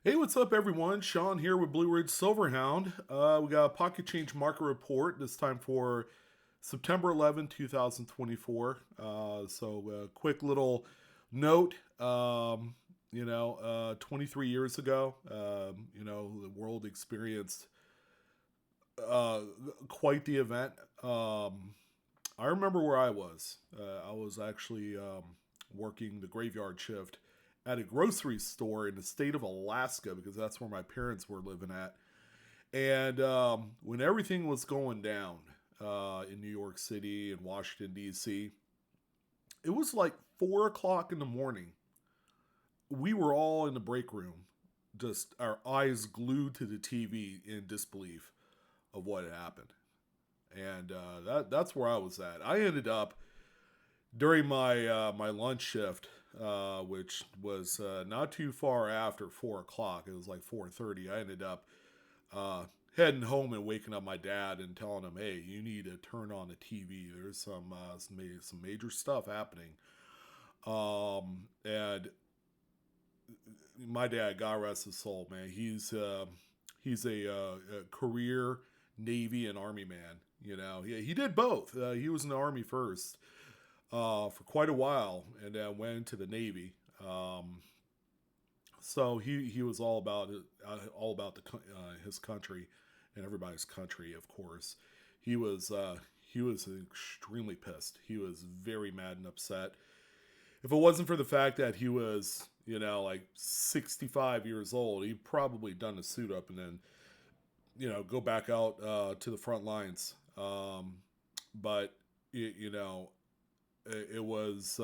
Hey, what's up, everyone? Sean here with Blue Ridge Silverhound. We got a pocket change market report this time for September 11th, 2024. Quick little note. 23 years ago, the world experienced uh, quite the event. I remember where I was. I was actually working the graveyard shift at a grocery store in the state of Alaska because that's where my parents were living at. And when everything was going down in New York City and Washington, D.C., it was like 4 o'clock in the morning. We were all in the break room, just our eyes glued to the TV in disbelief of what had happened. And that's where I was at. I ended up during my lunch shift, which was not too far after 4 o'clock. It was like 4:30. I ended up uh, heading home and waking up my dad and telling him, "Hey, you need to turn on the TV. There's some major stuff happening." And my dad, God rest his soul, man. He's a career Navy and Army man. He did both. He was in the Army first for quite a while, and then went into the Navy. So he was all about his country and everybody's country, of course. He was extremely pissed. He was very mad and upset. If it wasn't for the fact that he was, like 65 years old, he'd probably done the suit up and then, go back out to the front lines. But you know, it was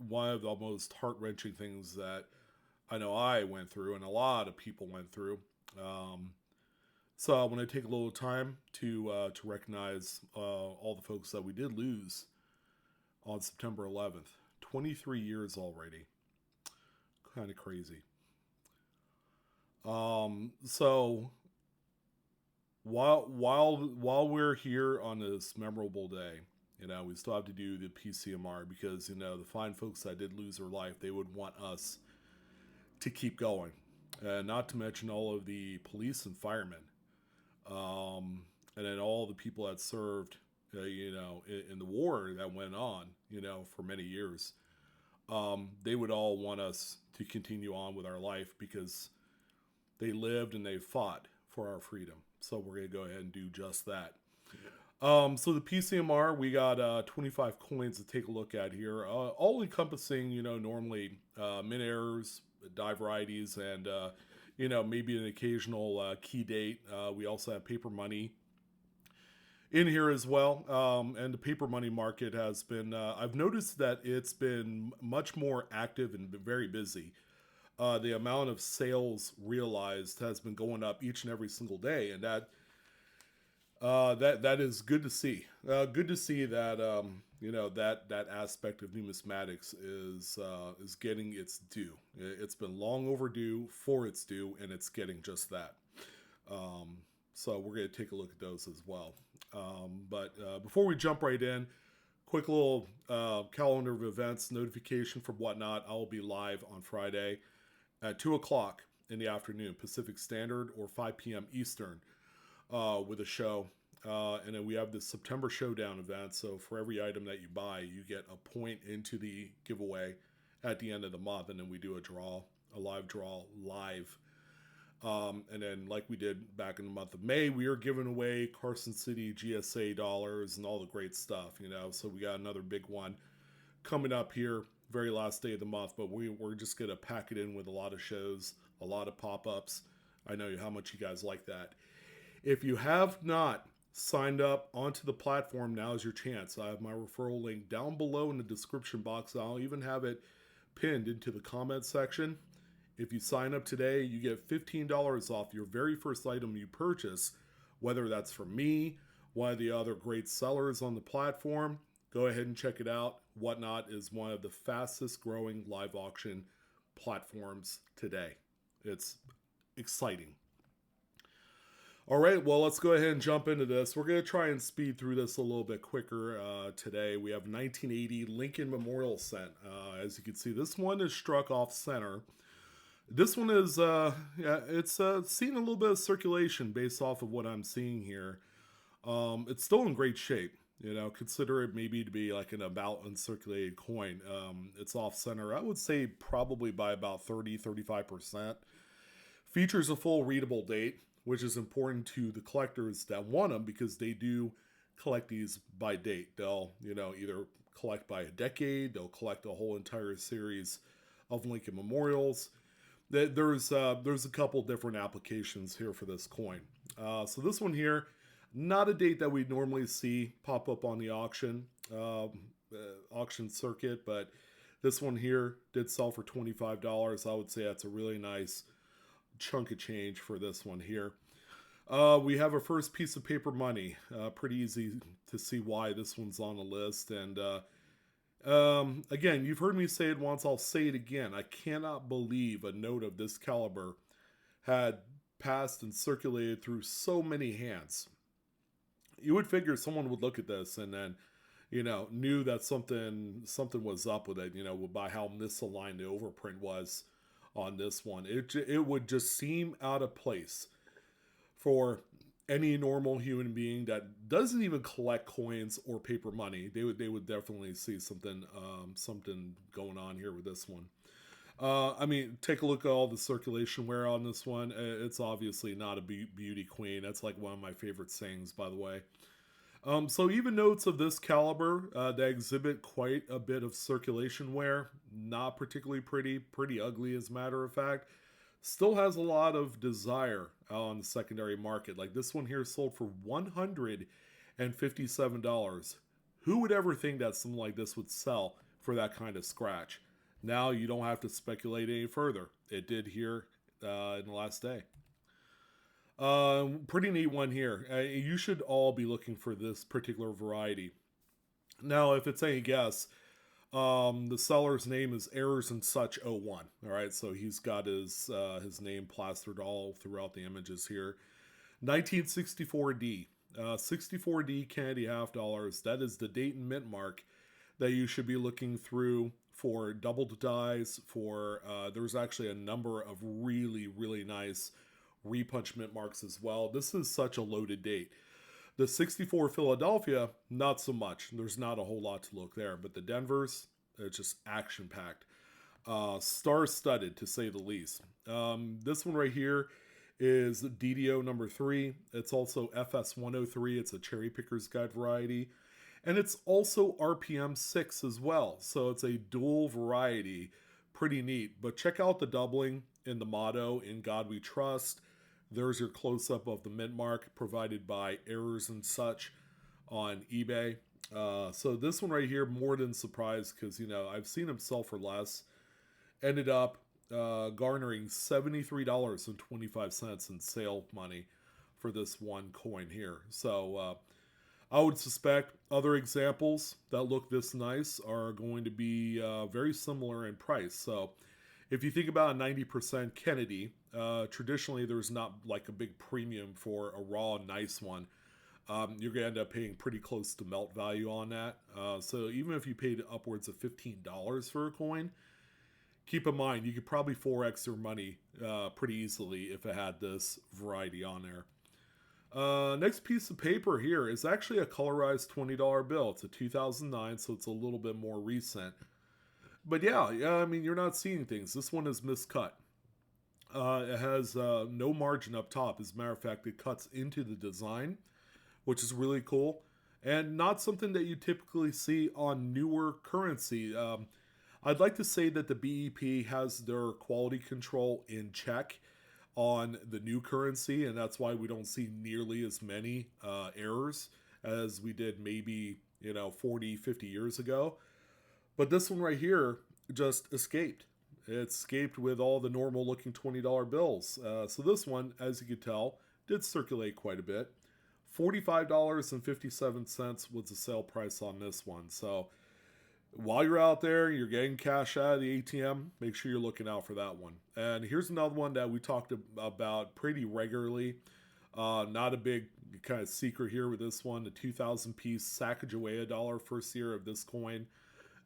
one of the most heart wrenching things that I know I went through, and a lot of people went through. Um, so I want to take a little time to recognize all the folks that we did lose on September 11th. 23 years already, kind of crazy. So while we're here on this memorable day, we still have to do the PCMR because the fine folks that did lose their life, they would want us to keep going, not to mention all of the police and firemen, and then all the people that served, in the war that went on, for many years. They would all want us to continue on with our life because they lived and they fought for our freedom. So we're going to go ahead and do just that. So the PCMR, we got 25 coins to take a look at here, all encompassing, normally min errors, die varieties, and maybe an occasional key date. We also have paper money in here as well. And the paper money market has been, I've noticed that it's been much more active and very busy. The amount of sales realized has been going up each and every single day, and that is good to see. Good to see that that aspect of numismatics is getting its due. It's been long overdue for its due, and it's getting just that. Um, so we're going to take a look at those as well. But before we jump right in, quick little calendar of events notification for whatnot. I will be live on Friday at 2 o'clock in the afternoon Pacific Standard or 5 p.m. Eastern with a show. And then we have the September Showdown event. So for every item that you buy, you get a point into the giveaway at the end of the month. And then we do a live draw live. And then, like we did back in the month of May, we are giving away Carson City GSA dollars and all the great stuff, So we got another big one coming up here, very last day of the month. But we're just going to pack it in with a lot of shows, a lot of pop ups. I know how much you guys like that. If you have not signed up onto the platform, now is your chance. I have my referral link down below in the description box. I'll even have it pinned into the comment section. If you sign up today, you get $15 off your very first item you purchase, whether that's from me, one of the other great sellers on the platform. Go ahead and check it out. Whatnot is one of the fastest growing live auction platforms today. It's exciting. All right, well, let's go ahead and jump into this. We're going to try and speed through this a little bit quicker today. We have 1980 Lincoln Memorial Cent. As you can see, this one is struck off center. This one is, yeah, it's seen a little bit of circulation based off of what I'm seeing here. It's still in great shape. You know, consider it maybe to be like an about uncirculated coin. It's off center. I would say probably by about 30-35%. Features a full readable date, which is important to the collectors that want them because they do collect these by date. They'll, you know, either collect by a decade, they'll collect a whole entire series of Lincoln Memorials. There's a couple different applications here for this coin. So this one here, not a date that we normally see pop up on the auction circuit, but this one here did sell for $25. I would say that's a really nice chunk of change for this one here. We have our first piece of paper money. Pretty easy to see why this one's on the list. And again, you've heard me say it once, I'll say it again. I cannot believe a note of this caliber had passed and circulated through so many hands. You would figure someone would look at this and then, you know, knew that something was up with it, you know, by how misaligned the overprint was on this one. It would just seem out of place for any normal human being that doesn't even collect coins or paper money. They would definitely see something going on here with this one. I mean, take a look at all the circulation wear on this one. It's obviously not a beauty queen. That's like one of my favorite sayings, by the way. So even notes of this caliber that exhibit quite a bit of circulation wear, not particularly pretty ugly as a matter of fact, still has a lot of desire on the secondary market. Like this one here sold for $157. Who would ever think that something like this would sell for that kind of scratch? Now you don't have to speculate any further. It did here in the last day. Pretty neat one here. You should all be looking for this particular variety. Now, if it's any guess, the seller's name is Errors and Such 01. All right, so he's got his name plastered all throughout the images here. 1964D. 64D candy half dollars. That is the date and mint mark that you should be looking through for doubled dies. There's actually a number of really nice repunch mint marks as well. This is such a loaded date. The 64 Philadelphia, not so much. There's not a whole lot to look there. But the Denvers, it's just action packed. Star studded, to say the least. This one right here is DDO number 3. It's also FS 103. It's a cherry picker's guide variety. And it's also RPM 6 as well. So it's a dual variety. Pretty neat. But check out the doubling in the motto, "In God We Trust." There's your close-up of the mint mark provided by Errors and Such on eBay. So this one right here, more than surprised, because, you know, I've seen him sell for less. Ended up garnering $73.25 in sale money for this one coin here. So I would suspect other examples that look this nice are going to be very similar in price. So if you think about a 90% Kennedy, traditionally there's not like a big premium for a raw nice one. You're going to end up paying pretty close to melt value on that. So even if you paid upwards of $15 for a coin, keep in mind you could probably 4x your money pretty easily if it had this variety on there. Next piece of paper here is actually a colorized $20 bill. It's a 2009, so it's a little bit more recent. But yeah, I mean, you're not seeing things. This one is miscut. It has no margin up top. As a matter of fact, it cuts into the design, which is really cool. And not something that you typically see on newer currency. I'd like to say that the BEP has their quality control in check on the new currency, and that's why we don't see nearly as many errors as we did maybe, 40, 50 years ago. But this one right here just escaped. It escaped with all the normal looking $20 bills. So this one, as you could tell, did circulate quite a bit. $45.57 was the sale price on this one. So while you're out there, you're getting cash out of the ATM, make sure you're looking out for that one. And here's another one that we talked about pretty regularly. Not a big kind of secret here with this one. The 2,000 piece Sacagawea dollar, first year of this coin.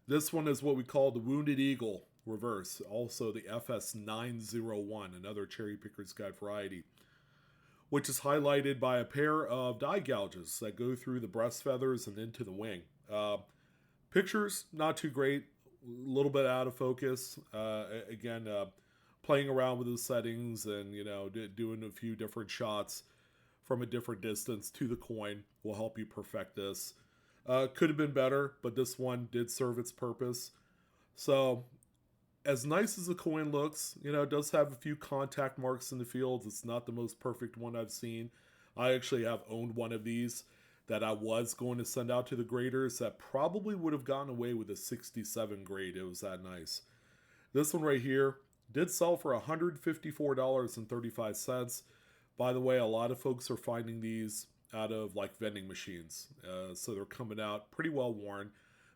This one is what we call the Wounded Eagle. reverse. Also the FS901, another Cherry Picker's Guide variety, which is highlighted by a pair of dye gouges that go through the breast feathers and into the wing. Pictures, not too great, a little bit out of focus. Again, playing around with the settings and, doing a few different shots from a different distance to the coin will help you perfect this. Could have been better, but this one did serve its purpose. So, as nice as the coin looks, it does have a few contact marks in the fields. It's not the most perfect one I've seen. I actually have owned one of these that I was going to send out to the graders that probably would have gotten away with a 67 grade. It was that nice. This one right here did sell for $154.35. By the way, a lot of folks are finding these out of like vending machines. So they're coming out pretty well worn,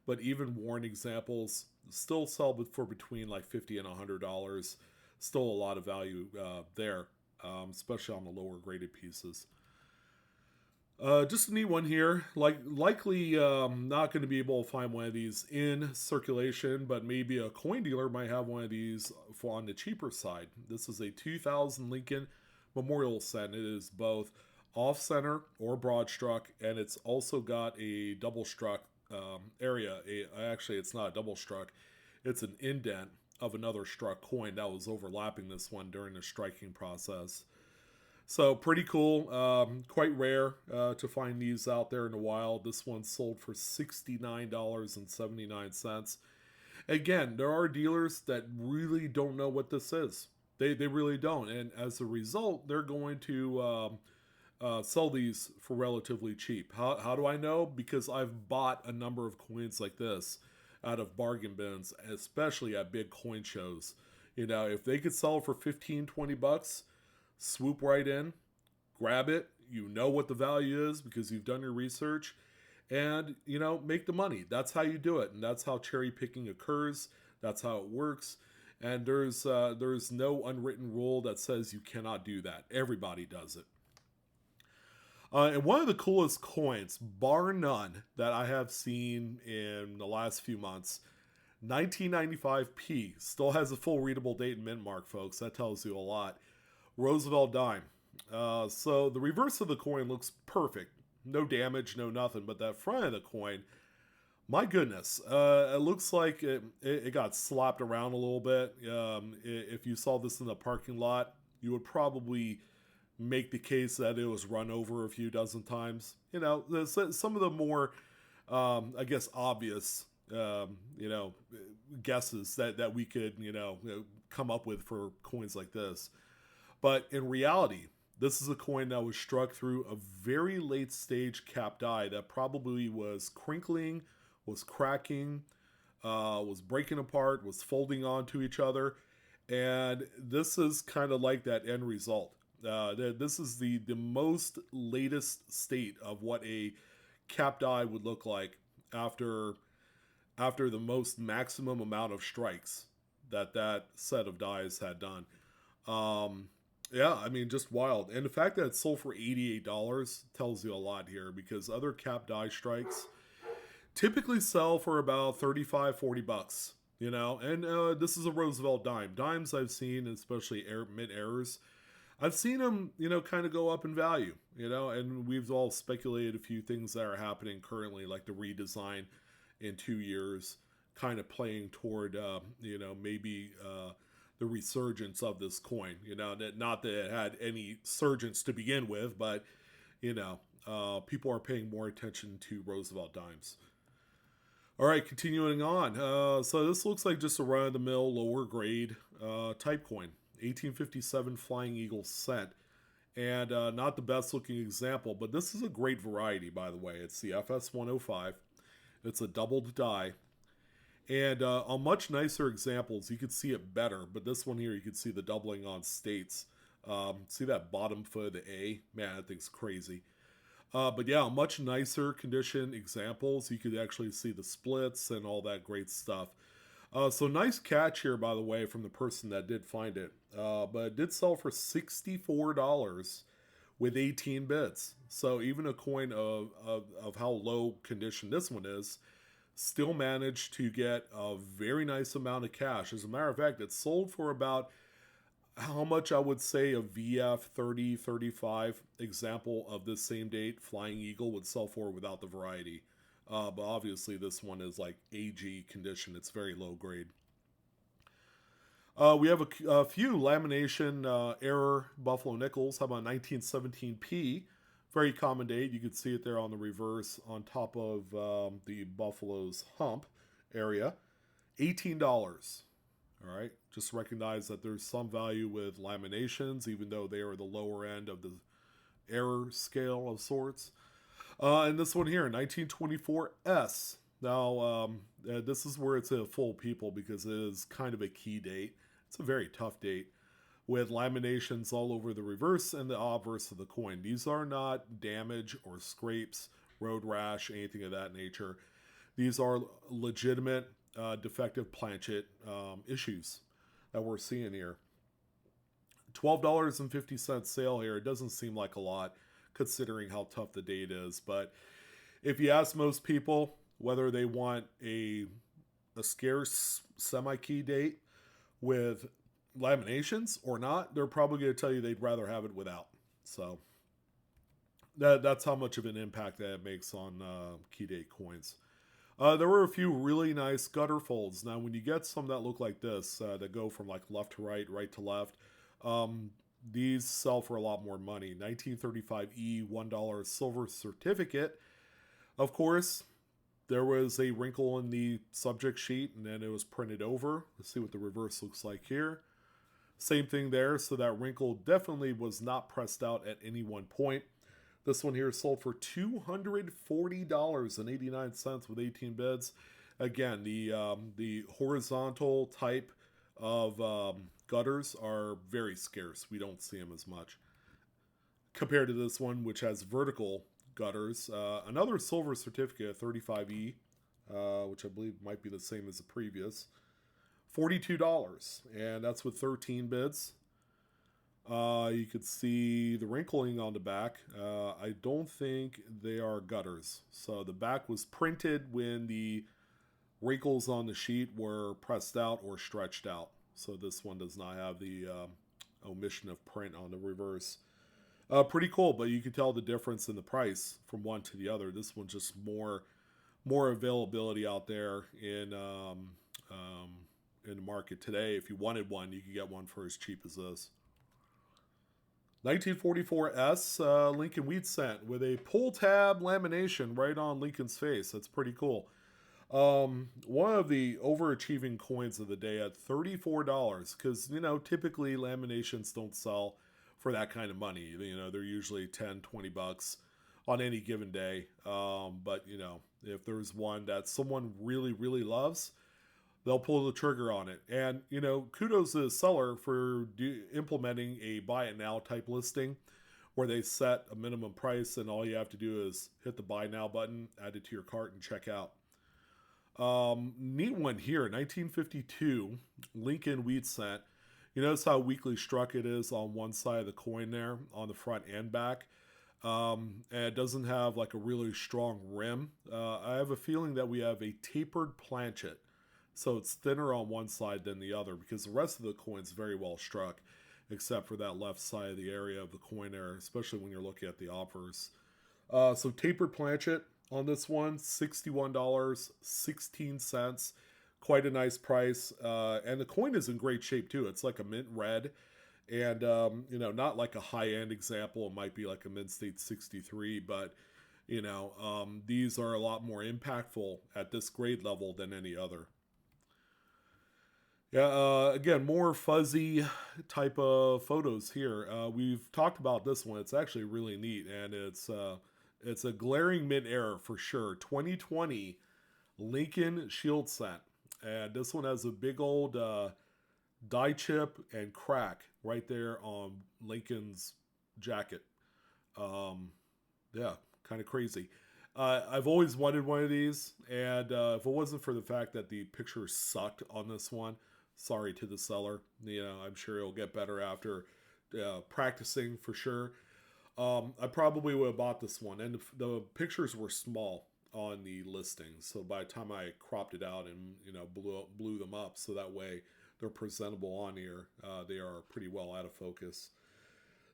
but even worn examples still sell for between like $50 and $100. Still a lot of value there, especially on the lower graded pieces. Just a neat one here. Likely not going to be able to find one of these in circulation, but maybe a coin dealer might have one of these on the cheaper side. This is a 2000 Lincoln Memorial Cent. It is both off-center or broad struck, and it's also got a double struck area. Actually, it's not a double struck. It's an indent of another struck coin that was overlapping this one during the striking process. So pretty cool. Quite rare to find these out there in the wild. This one sold for $69.79. Again, there are dealers that really don't know what this is. They really don't. And as a result, they're going to sell these for relatively cheap. How do I know? Because I've bought a number of coins like this out of bargain bins, especially at big coin shows. If they could sell for 15, 20 bucks, swoop right in, grab it. You know what the value is because you've done your research, and make the money. That's how you do it, and that's how cherry picking occurs. That's how it works. And there's no unwritten rule that says you cannot do that. Everybody does it. And one of the coolest coins, bar none, that I have seen in the last few months, 1995P, still has a full readable date and mint mark, folks. That tells you a lot. Roosevelt dime. So the reverse of the coin looks perfect. No damage, no nothing. But that front of the coin, my goodness, it looks like it got slapped around a little bit. If you saw this in the parking lot, you would probably make the case that it was run over a few dozen times. Some of the more, I guess, obvious, guesses that we could, come up with for coins like this. But in reality, this is a coin that was struck through a very late stage cap die that probably was crinkling, was cracking, was breaking apart, was folding onto each other. And this is kind of like that end result. This is the most latest state of what a cap die would look like after the most maximum amount of strikes that set of dies had done. Yeah, I mean, just wild. And the fact that it sold for $88 tells you a lot here, because other cap die strikes typically sell for about 35, 40 bucks, and this is a Roosevelt dime. Dimes I've seen, especially mint errors, I've seen them, kind of go up in value, and we've all speculated a few things that are happening currently, like the redesign in 2 years, kind of playing toward, maybe the resurgence of this coin. Not that it had any surgence to begin with, but, people are paying more attention to Roosevelt dimes. All right, continuing on. So this looks like just a run-of-the-mill, lower grade type coin. 1857 Flying Eagle Cent. And not the best looking example, but this is a great variety, by the way. It's the FS105. It's a doubled die. And on much nicer examples, you could see it better. But this one here, you could see the doubling on states. See that bottom foot of the A? Man, that thing's crazy. But yeah, much nicer condition examples. You could actually see the splits and all that great stuff. So nice catch here, by the way, from the person that did find it. But it did sell for $64 with 18 bits. So even a coin of how low condition this one is, still managed to get a very nice amount of cash. As a matter of fact, it sold for about how much I would say a VF 30, 35 example of this same date Flying Eagle would sell for without the variety. But obviously, this one is like AG condition. It's very low grade. We have a few lamination error Buffalo Nickels. How about 1917P? Very common date. You can see it there on the reverse on top of the Buffalo's hump area. $18. All right. Just recognize that there's some value with laminations, even though they are the lower end of the error scale of sorts. And this one here, 1924S. Now, this is where it's a full people because it is kind of a key date. It's a very tough date with laminations all over the reverse and the obverse of the coin. These are not damage or scrapes, road rash, anything of that nature. These are legitimate defective planchet issues that we're seeing here. $12.50 sale here. It doesn't seem like a lot considering how tough the date is. But if you ask most people whether they want a scarce semi-key date with laminations or not, they're probably going to tell you they'd rather have it without. So that's how much of an impact that it makes on key date coins. There were a few really nice gutter folds. Now, when you get some that look like this, that go from like left to right, right to left, these sell for a lot more money. 1935E $1 silver certificate. Of course, there was a wrinkle in the subject sheet and then it was printed over. Let's see what the reverse looks like here. Same thing there. So that wrinkle definitely was not pressed out at any one point. This one here sold for $240.89 with 18 bids. Again, the horizontal type of gutters are very scarce. We don't see them as much compared to this one, which has vertical gutters. Another silver certificate, 35E, which I believe might be the same as the previous. $42, and that's with 13 bids. You could see the wrinkling on the back. I don't think they are gutters. So the back was printed when the wrinkles on the sheet were pressed out or stretched out. So this one does not have the omission of print on the reverse. Pretty cool, but you can tell the difference in the price from one to the other. This one's just more availability out there in the market today. If you wanted one, you could get one for as cheap as this. 1944S Lincoln Wheat Cent with a pull tab lamination right on Lincoln's face. That's pretty cool. One of the overachieving coins of the day at $34 because, typically laminations don't sell for that kind of money. They're usually 10, 20 bucks on any given day. But, if there's one that someone really, really loves, they'll pull the trigger on it. And, kudos to the seller for implementing a buy it now type listing where they set a minimum price and all you have to do is hit the buy now button, add it to your cart, and check out. Neat one here, 1952 Lincoln Wheat Cent. You notice how weakly struck it is on one side of the coin there, on the front and back. And it doesn't have like a really strong rim. I have a feeling that we have a tapered planchet. So it's thinner on one side than the other because the rest of the coin's very well struck, except for that left side of the area of the coin there, especially when you're looking at the offers. So tapered planchet on this one, $61.16. Quite a nice price. And the coin is in great shape too. It's like a mint red. And, not like a high-end example. It might be like a Mint State 63, but, these are a lot more impactful at this grade level than any other. Yeah, again, more fuzzy type of photos here. We've talked about this one. It's actually really neat, and it's a glaring mid-error for sure. 2020 Lincoln Shield Cent. And this one has a big old die chip and crack right there on Lincoln's jacket. Yeah, kind of crazy. I've always wanted one of these, and if it wasn't for the fact that the picture sucked on this one, sorry to the seller. I'm sure it'll get better after practicing for sure. I probably would have bought this one, and the pictures were small. on the listing. So by the time I cropped it out and blew them up, so that way they're presentable on here, they are pretty well out of focus.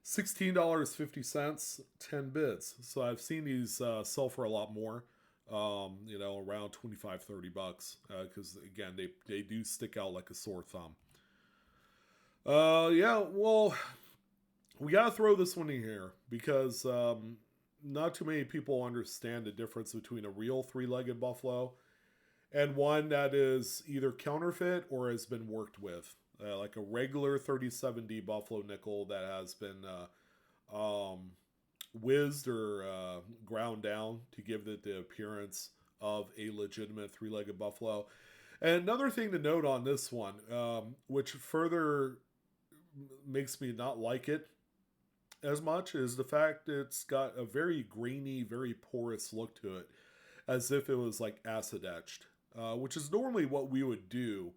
$16.50, 10 bids. So I've seen these sell for a lot more, around 25, $30, because again, they do stick out like a sore thumb. Yeah, well, we gotta throw this one in here because not too many people understand the difference between a real three-legged buffalo and one that is either counterfeit or has been worked with. Like a regular 37D buffalo nickel that has been whizzed or ground down to give it the appearance of a legitimate three-legged buffalo. And another thing to note on this one, which further makes me not like it as much, is the fact it's got a very grainy, very porous look to it, as if it was like acid etched, which is normally what we would do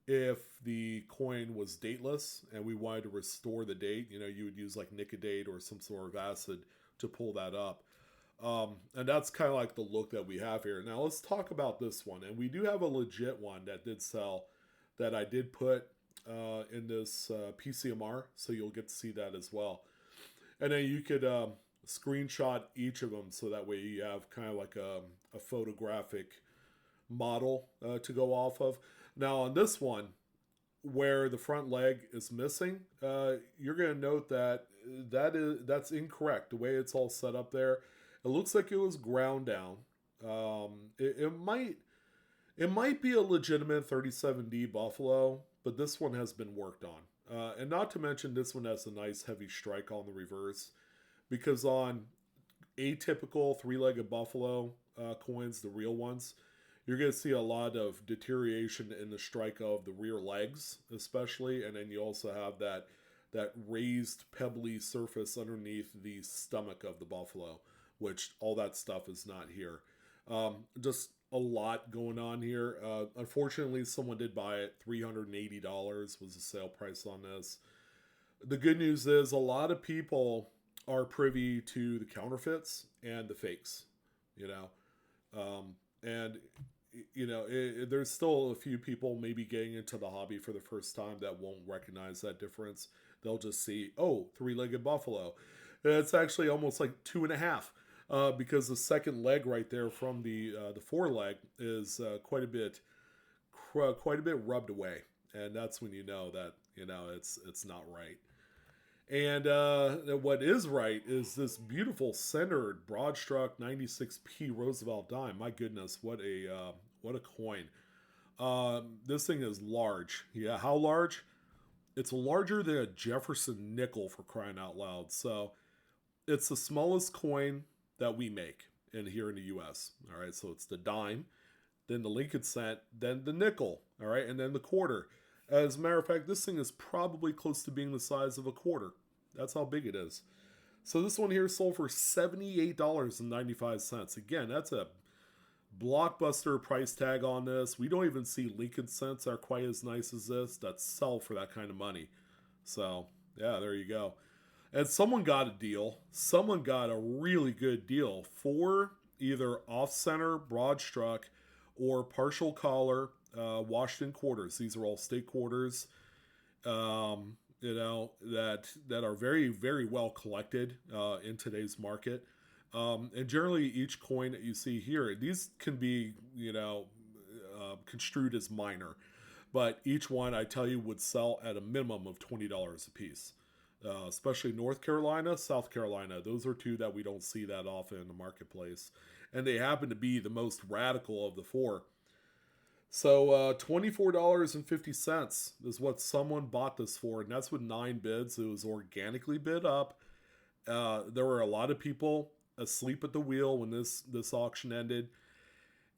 if the coin was dateless and we wanted to restore the date. You would use like Nicodate or some sort of acid to pull that up. And that's kind of like the look that we have here. Now let's talk about this one. And we do have a legit one that did sell that I did put in this PCMR, so you'll get to see that as well. And then you could screenshot each of them, so that way you have kind of like a photographic model to go off of. Now on this one, where the front leg is missing, you're going to note that's incorrect. The way it's all set up there, it looks like it was ground down. It might be a legitimate 37D buffalo, but this one has been worked on. And not to mention, this one has a nice heavy strike on the reverse, because on atypical three-legged buffalo coins, the real ones, you're going to see a lot of deterioration in the strike of the rear legs, especially, and then you also have that raised pebbly surface underneath the stomach of the buffalo, which all that stuff is not here. Just a lot going on here. Unfortunately, someone did buy it. $380 was the sale price on this. The good news is a lot of people are privy to the counterfeits and the fakes, and there's still a few people maybe getting into the hobby for the first time that won't recognize that difference. They'll just see, oh, three-legged buffalo. It's actually almost like 2.5, because the second leg right there from the foreleg is quite a bit rubbed away, and that's when you know that it's not right. And what is right is this beautiful centered broadstruck 96p Roosevelt dime. My goodness, what a coin! This thing is large. Yeah, how large? It's larger than a Jefferson nickel, for crying out loud. So it's the smallest coin that we make here in the U.S. All right, so it's the dime, then the Lincoln cent, then the nickel. All right, and then the quarter. As a matter of fact, this thing is probably close to being the size of a quarter. That's how big it is. So this one here sold for $78.95. Again, that's a blockbuster price tag on this. We don't even see Lincoln cents that are quite as nice as this that sell for that kind of money. So, yeah, there you go. And someone got a deal. Someone got a really good deal for either off-center, broad struck, or partial collar Washington quarters. These are all state quarters, that are very, very well collected in today's market. And generally, each coin that you see here, these can be, construed as minor. But each one, I tell you, would sell at a minimum of $20 a piece. Especially North Carolina, South Carolina. Those are two that we don't see that often in the marketplace. And they happen to be the most radical of the four. So $24.50 is what someone bought this for. And that's with 9 bids. It was organically bid up. There were a lot of people asleep at the wheel when this auction ended.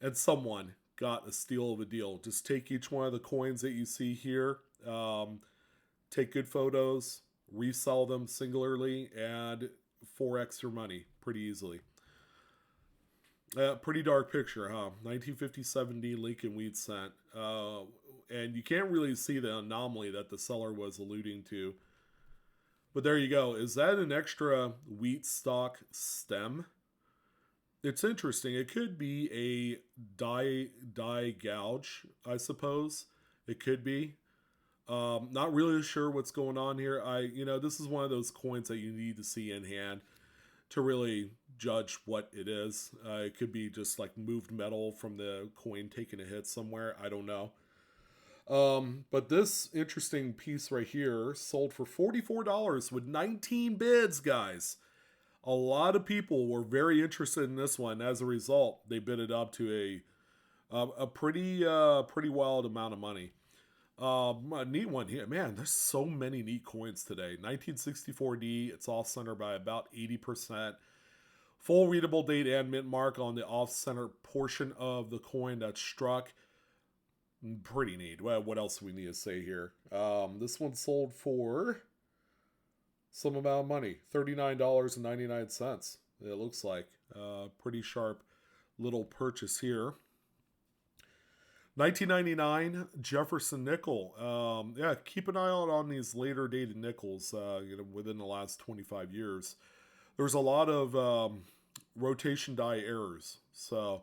And someone got a steal of a deal. Just take each one of the coins that you see here. Take good photos. Resell them singularly, and 4x your money pretty easily. Pretty dark picture, huh? 1957D Lincoln wheat cent. And you can't really see the anomaly that the seller was alluding to. But there you go. Is that an extra wheat stock stem? It's interesting. It could be a die gouge, I suppose. It could be. Not really sure what's going on here. This is one of those coins that you need to see in hand to really judge what it is. It could be just like moved metal from the coin taking a hit somewhere. I don't know. But this interesting piece right here sold for $44 with 19 bids, guys. A lot of people were very interested in this one. As a result, they bid it up to a pretty wild amount of money. A neat one here, man. There's so many neat coins today. 1964D. It's off center by about 80%. Full readable date and mint mark on the off center portion of the coin that's struck. Pretty neat. Well, what else do we need to say here? This one sold for some amount of money, $39.99. It looks like pretty sharp little purchase here. 1999 Jefferson nickel. Yeah, keep an eye out on these later dated nickels. Within the last 25 years, there's a lot of rotation die errors. So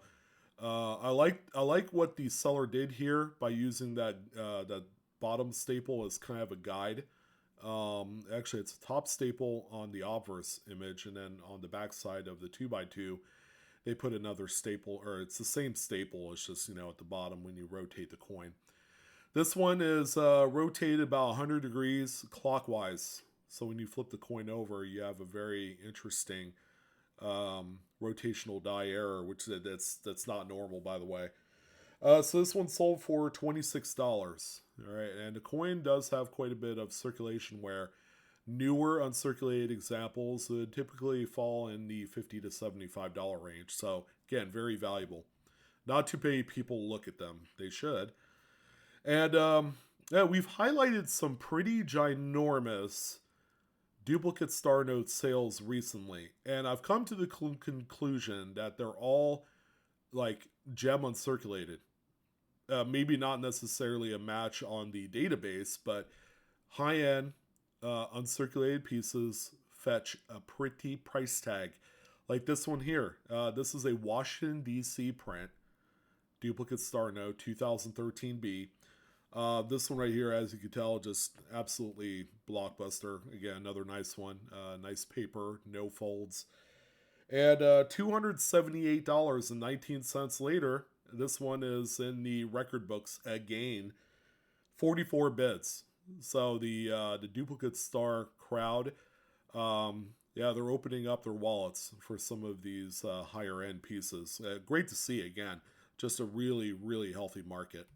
I like what the seller did here by using that bottom staple as kind of a guide. Actually, it's a top staple on the obverse image, and then on the back side of the 2x2, they put another staple, or it's the same staple. It's just at the bottom when you rotate the coin. This one is rotated about 100 degrees clockwise. So when you flip the coin over, you have a very interesting rotational die error, which that's not normal, by the way. So this one sold for $26. All right, and the coin does have quite a bit of circulation wear. Newer uncirculated examples would typically fall in the $50 to $75 range. So again, very valuable. Not too many people look at them. They should. And yeah, we've highlighted some pretty ginormous duplicate star note sales recently, and I've come to the conclusion that they're all like gem uncirculated. Maybe not necessarily a match on the database, but high end uncirculated pieces fetch a pretty price tag. Like this one here. This is a Washington, D.C. print, duplicate star note 2013B. This one right here, as you can tell, just absolutely blockbuster. Again, another nice one. Nice paper, no folds. And $278.19 later, this one is in the record books again. 44 bids. So the duplicate star crowd, yeah, they're opening up their wallets for some of these higher end pieces. Great to see again. Just a really, really healthy market.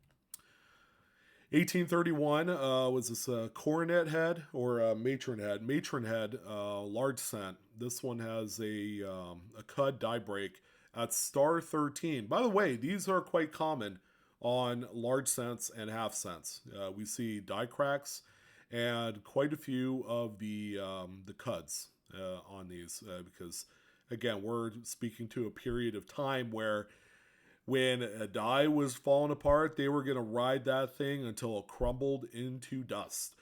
1831 was this coronet head or matron head. Matron head, large cent. This one has a cud die break at star 13. By the way, these are quite common on large cents and half cents. We see die cracks and quite a few of the cuds on these because, again, we're speaking to a period of time where when a die was falling apart, they were going to ride that thing until it crumbled into dust.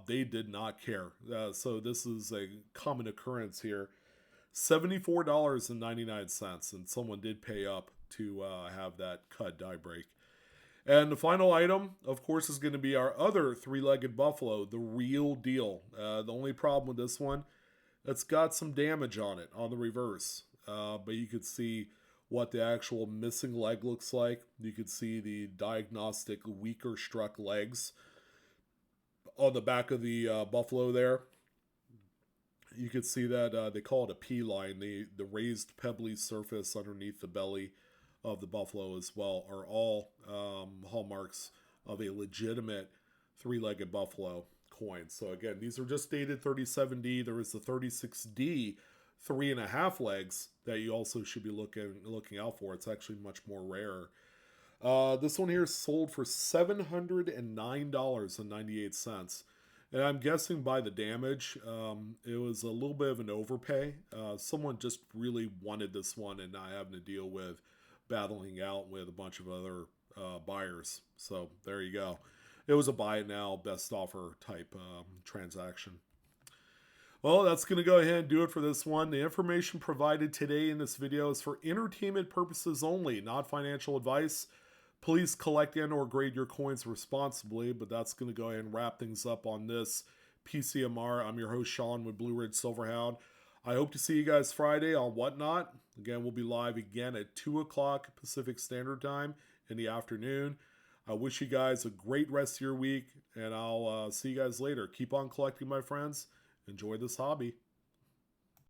They did not care. So this is a common occurrence here. $74.99, and someone did pay up to have that cut die break. And the final item, of course, is going to be our other three-legged buffalo, the real deal. The only problem with this one, it's got some damage on it on the reverse. But you could see what the actual missing leg looks like. You could see the diagnostic weaker struck legs on the back of the buffalo there. You could see that they call it a P line. The raised pebbly surface underneath the belly of the buffalo as well are all hallmarks of a legitimate three-legged buffalo coin. So again, these are just dated 37D. There is the 36D 3.5 legs that you also should be looking out for. It's actually much more rare. This one here sold for $709.98. And I'm guessing by the damage, it was a little bit of an overpay. Someone just really wanted this one and not having to deal with battling out with a bunch of other buyers. So there you go. It was a buy it now, best offer type transaction. Well, that's going to go ahead and do it for this one. The information provided today in this video is for entertainment purposes only, not financial advice. Please collect and or grade your coins responsibly, but that's going to go ahead and wrap things up on this PCMR. I'm your host, Sean, with Blue Ridge Silverhound. I hope to see you guys Friday on Whatnot. Again, we'll be live again at 2 o'clock Pacific Standard Time in the afternoon. I wish you guys a great rest of your week, and I'll see you guys later. Keep on collecting, my friends. Enjoy this hobby.